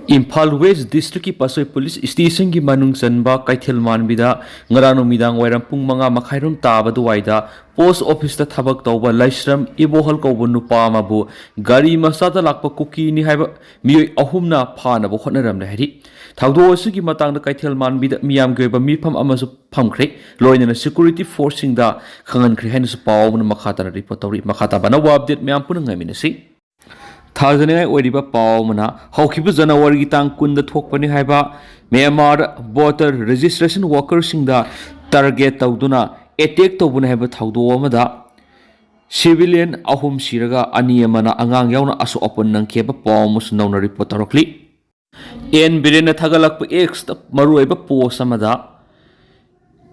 Imphal West District ki Pasoi Police Station ki manung sanba Kaithel Manbida ngarano midang wairam pung manga makhairum taba duwaida post office ta thabak tawba Laisram Ibohal kawba nupa amabu gari masada lakpa Kuki ni haiba miyoi ahumna phanaba hotnaramle hari thawdo asugi matangda Kaithel Manbida miyam gyoiba mifam amasu phamkhre loinana security force singda khangankre haina su pawna makhatana report tawri makhata bana update miyam puna ngaminasi Thazane Wadiba Paumana, Hokibu Janawari Tang Kunda Tokpani Haiba, Myanmar Border Registration Workers in the Target Tauduna, Attack Tobunhaba Taudomada, Civilian Ahum Shiraga, Aniamana, Angang Yauna Asu Open Nankeba Paumus Nona Reporterocli. En Biren Tagalak X Marueba Po Samada.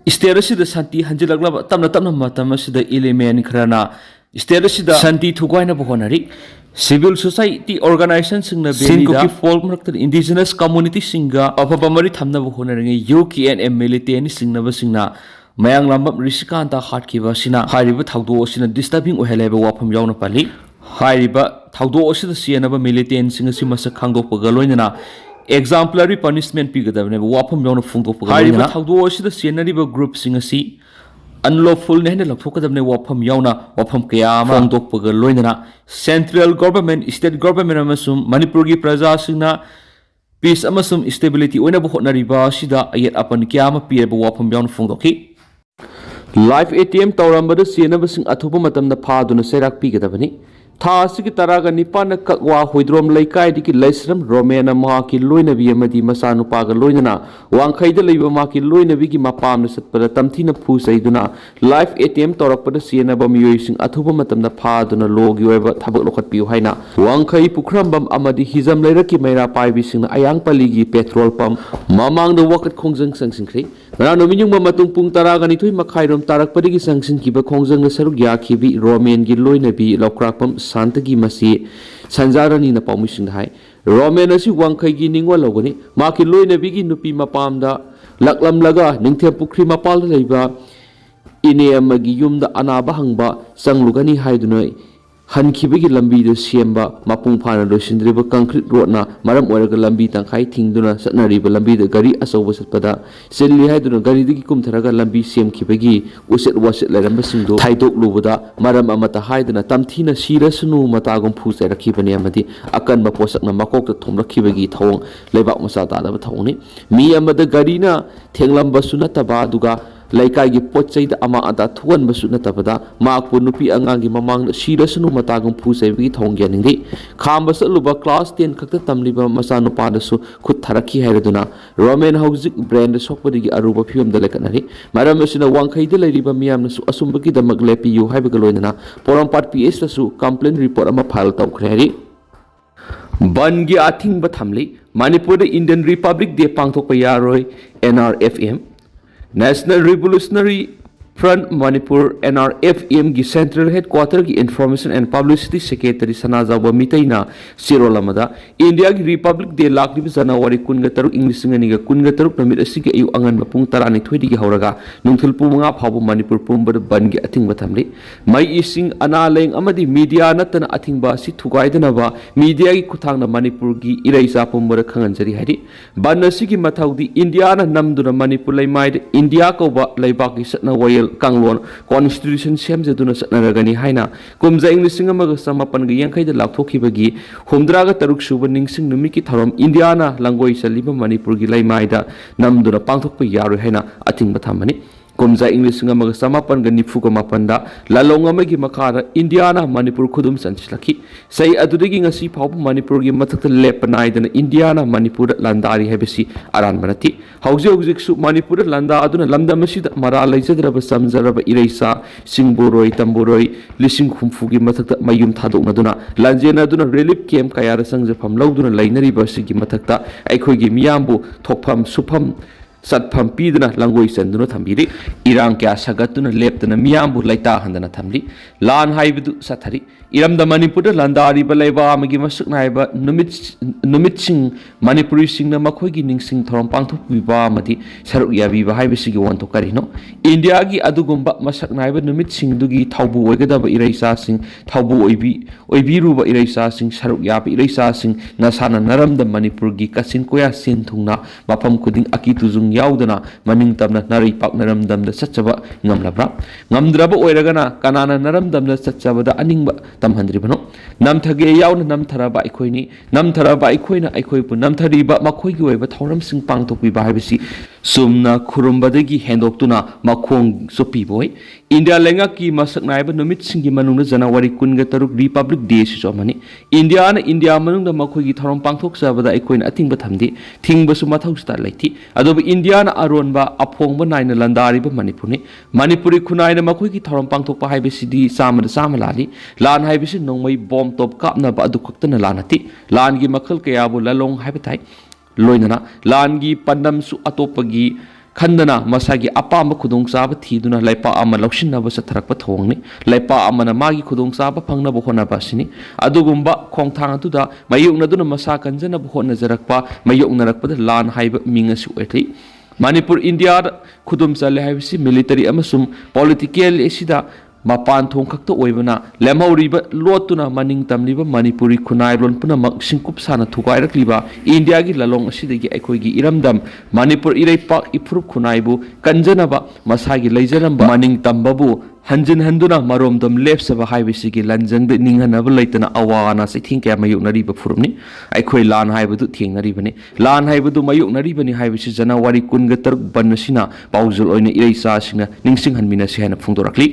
Isterasi the Santi Hanjilagla Tamna Matamas the Iliman Krana. Isterasi Santi Tuguana Bohonari. Civil society organizations in the Kuki folk indigenous community singa Apapamari Tamna Bohonari, UKNM military singna Singna, Mayang Lambam Rishikanta Hatkiva Sina, Hariba Taudos in a disturbing Uheleva Wapam Yaunapali, Hariba Taudos the Sienaba military singasimasa Kango Pagaloina. Exemplary punishment pigada never wapam yauna fungo Hariba Taudos the Sienariba group singasi. Unlawful nehne lapokadamne wapam yauna wapam kayama fongdok pagal loinana central government state government amasum Manipur gi praja singna peace amasum stability oina bo hotnariba sida ayat apan kayama pireba wapam yauna fongdoki live ATM tawrambada sienaba sing athupa matamna phaduna serak pigadabani Thasi ki taraga nipana kakwa hoidrom laikai diki laisram romena maha ki loinabi amadi masanu paga loinana wangkhaida leiba ma ki loinabi ki mapamna satpada tamthina phu saiduna live ATM torakpada sienaba miyoi sing athuba matamna phaduna logi oiba thabak lokhat piu haina wangkhai pukhrambam amadi hizam leiraki maira paibi singna ayang paligi petrol pump mamangda wakat khongjang sangsingkhri nano minyung matung pung taraga ni thui makhairom tarakpadigi sangsing kiba khongjang na saruk ya khibi romen gi loinabi lokrakpam Santagi Masi Sanjarani na Paumising Hai Roman as you one Kaigi Ningwa Logoni, Maki Loina Bigi Nupi Mapamda, Laklam Laga, Ningte Pukri Mapal Leba, Inea Magiyum the Anabahangba, Sang Lugani Haidunoi, Hankibigi Lambi the Siemba, Mapung Pana Rosindriba concrete road na, Maram Oraga Lambi Tankai Tingduna, Satnariba Lambi the Gari Asoba Pada, Selli Haiduna Gari Dikum Taraga Lambi Siem Kibagi, Uset was it Lerambasindo, Taidok Lubada, Maram Amata Haidana, Tamtina Shira Sunu Matagum Pusa Kibani Amadi, Akan Maposak Namakok the Tomra Kibagi Tong, Lebak Masada Tony, Mi Amada Garina, Tenglamba Sunataba Duga. Laikai gi pochai da ama ada thuan basu na tabada mak punupi angangi mamang shira sunu matagum phusai bi thongya ningi khamba saluba class 10 khakta tamliba masanu padasu khut tharaki hairaduna roman hauzik brand sokpadi gi aruba phium da lekanari maram asina wangkhai de leiriba miyam nasu asumbagi damak lepi yu haibaga loinana porampat ps tasu complaint report ama file tawkhre ban gi athing ba thamli Manipur the Indian Republic de pangthokpa yaroi NRFM National Revolutionary Front Manipur NRFM gi Central Headquarter gi Information and Publicity Secretary Sanajawa Mitaina Sirolamada India gi Republic de Lakli Janawari kunga taruk English nganiga kunga taruk namit asigi ayu angan mapung tarani thwedi gi hauraga nungthil pumanga phabu Manipur pumbar ban gi athing bathamli mai ising analeng amadi media natana athingba si thugaidana ba media gi kuthangna Manipur gi iraisa pumbar khanganjari hari ban asigi mathaudi India na namduna Manipur laimai India ko ba laibak gi satna wayel Kanglon Constitution Semjaduna Satnaragani Haina Kumza English Singamaga Samapan Yankai the Laptoki Bagi Humdraga Taruk Subaning Sing Numiki Tarum Indiana Langoi Saliba Manipur Gilai Maida Namduna Pangtok Yaru Hena Ating Batamani Kumza English Singamaga Samapan Ganifuka Mapanda Lalongamagi Makara Indiana Manipur Kudum Sanchislaki Say Adudigi Asi Pop Manipur Gimatak Lepanai than Indiana Manipur Landari Hebesi Aran Manati Hausi Manipur Landa Aduna Landa Mashid Mara Lazadraba Samzaraba Iresa Singburoi Tamburoi Lishing Kumfugi Matak Mayum Taduk Naduna Lanjena Duna Relief Camp Kayara Sangza Pam Lauduna Lainari Basigi Matakta Ekogi Miambu Tokpam Supam satpham pidana langoi sanduna thambiri irang kya sagatuna leptana miyambu laita handana thamli lan haibidu sathari iramda manipur da landari balaiba amagi masuk naiba numit sing manipuri singna makhoigi ningsing thorom pangthok biba amadi saruk yabi ba haibisigi wonto karino india gi adugumba masak naiba numit sing dugi thaubu oigadaba iraisa sing thaubu oibiruba iraisa sing saruk yabi iraisa sing nasana naramda manipur gi kasin koya sin thungna mafam khuding aki tuzung yaudana maning tamna nari pak naramdamda satchaba ngamlabra ngamdraba oiragana kanana naramdamda satchabada aningba tamhandribano namthage yauna namtharaba aikhoini namtharaba aikhoina aikhoipu namthariba makhoigi oiba thoram sing pangtokpi ba haibisi sumna khurumbadagi hendoktuna makhong sopi boy india lenga ki masak naiba numit singi manungna janawari kunga taruk republic day si somani india na india manungda makhoigi thoram pangthok sabada aikhoina atingba thamdi thingba su mathau sta laiti adoba india na aronba aphongba naina landari ba manipurni manipuri khunaina makhoigi thoram pangthokpa haibisi di samala lali lan haibisi nongmai bom top kapna ba adu khaktana lanati lan gi makhal kaya bu lalong haibatai loinana lan gi pandam su atopagi khandana masagi apamba khudong saba thiduna laipa ama lauksinna ba satharakpa thongni laipa amana magi khudong saba phangna ba hona ba sini adugumba khongthang atuda mayukna duna masa kanjana ba hona jarakpa mayukna rakpa lan haiba minga su etli manipur india khudum chale haibisi military amasum political esida mapan thong khakta oibana lemhauriba lotuna maning tamliba manipuri khunai lon puna mak singkup sana thukai rakliba india gi lalong asidagi aikoi gi iramdam manipur irei pak ifrup khunai bu kanjanaba masagi leijaramba maning tambabu hanjin handuna maromdom lepsaba haibisigi lanjang de ninghanaba leitana awana se thing kya mayuknari ba furumni aikoi lan haibudu thingnari bani lan haibudu mayuknari bani haibisi janawari kunga taruk banasina pauzul oina irei sa sina ningsing hanmina se hana phungdorakli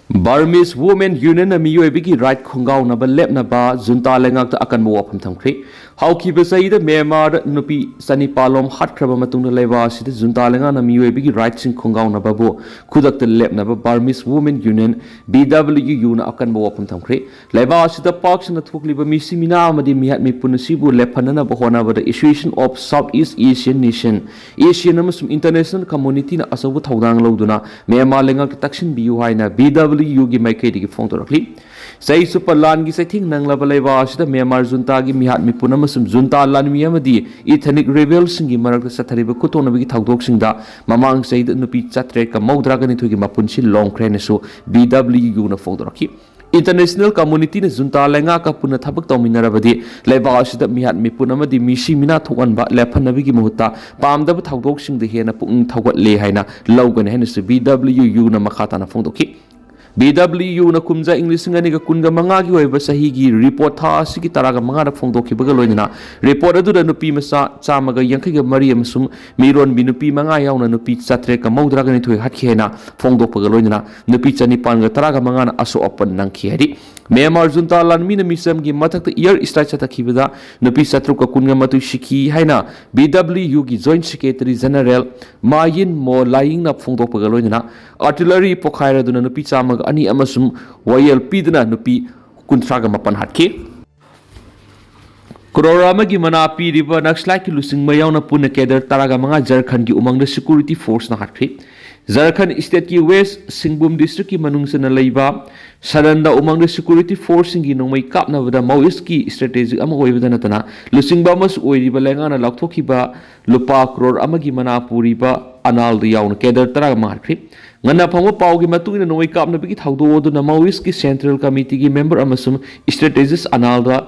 Burmese Women Union na miyoibigi right khungau na ba lep na ba junta lengak ta akan mo pham thamkhri hauki ba sai da Myanmar nupi sani palom hat khraba matung na leba sida junta lenga na miyoibigi right sing khungau na ba bo khudak ta lep na ba Burmese Women Union BWU na akan mo pham thamkhri leba sida park na thukli ba mi simina amadi mihat mi punasi bu lepana na ba hona ba the Association of Southeast Asian Nation Asian amasum international community na asabu thaudang loduna Myanmar lengak taksin biu haina BWU gi maikei gi phong torakli sai super lan gi saithing nang laba leba asida Myanmar junta gi mihat mi punam sum junta lan mi amadi ethnic rebels sing gi marak sathariba kutona bi thagdok sing da mamang sai da nupi chatre ka maudra ga ni thugi mapun si long khren so BWU na phong torakhi international community na junta lenga ka puna thabak tawminarabadi leba asida mihat mi punamadi misi mina thokanba lephannabi gi muhutta pamdaba thagdok sing de hena pung thogat le haina lawgan hena su BWU na makhata na phong dokhi BWU na kumja English ngani ga kunga manga gi oiba sahi gi report tha sigi taraga manga da phongdok khibaga loinina report adu da nupi masa chamaga yankhai ga mari amsum miron bi nupi manga yauna nupi chatre ka maudra ga ni thoi hat khena phongdok paga loinina nupi chani pan ga taraga manga na aso open nang kheri Myanmar junta lan mi na misam gi mathak ta year strike chata khibada nupi satru ka kunga matu shiki haina BWU gi joint secretary general Mayin Mo Laing na phongdok paga loinina artillery pokhaira duna nupi chamaga ani amasum wayel pidna nupi kuntraga mapan hatki Kororama gi mana piriba nakslai ki lusing mayauna puna keder taraga manga Jharkhand gi umang da security force na hatki Jharkhand state ki west Singbum district ki manung sana leiba saranda umang da security force gi nongmai kapna bada Maoist ki strategic ama oibada natana lusing ba mas oiriba lenga na lakthoki ba lupa crore ama gi mana puriba anal du yauna keder taraga manga hatki ngana phangwa pau gi matung na noi kapna bi thaudo du na Maoist ki central committee gi member amasum strategist anal da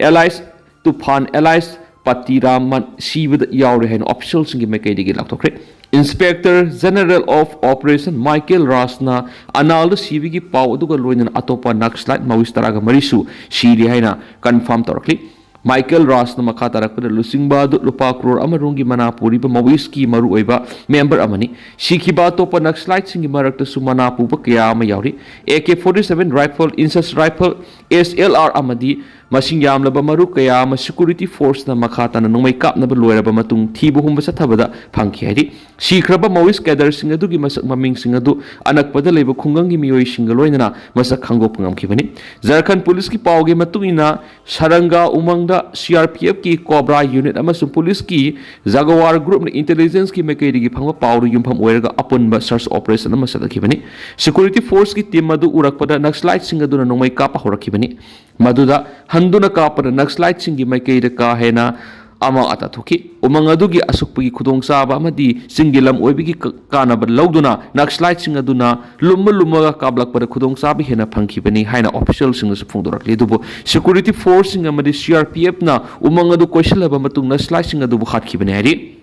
allies to fund allies patiraman sibada yaure hen officials gi mekai gi laktokre Inspector General of Operation Michael Rasna anal sibi gi pau aduga loinan atopa naxlight Maoist taraga marisu siri haina confirm torakli Michael Rasna makha tarakpada lusingba du lupa crore amarungi manapuri ba Maoist ki maru oiba member amani sikhiba topa naxlight singi marakta su manapu ba kya ama yauri AK47 rifle insas rifle SLR amadi masing yamlaba maru kaya ama security force na makhatana nongmai kapnaba loiraba matung thibu humba sathabada phangki haidi sikraba Maoist cadre singa dugi masak maming singa du anakpada leiba khungangi miyoi singa loinana masak khangop ngamkhibani Jharkhand police ki pauge matungina Saranga umangda CRPF ki Cobra unit amasung police ki Jaguar group na intelligence ki mekaidi gi phangba pawru yumpham oiraga apunba search operation ama sadakhibani security force ki team madu urakpada Naxalite singa duna nongmai kapa horakhibani maduda handuna kapada Naxalite singi mekaida ka hena ama ata thuki umang adugi asukpagi khudong saba amadi singilam oibigi kanaba lauduna Naxalite singa duna lumma kablak pada khudong sabi hena phangkhibani haina official singa su phungdorakli dubu security force singa amadi CRPF na umang adu koisilaba matung Naxalite singa dubu khatkibani hari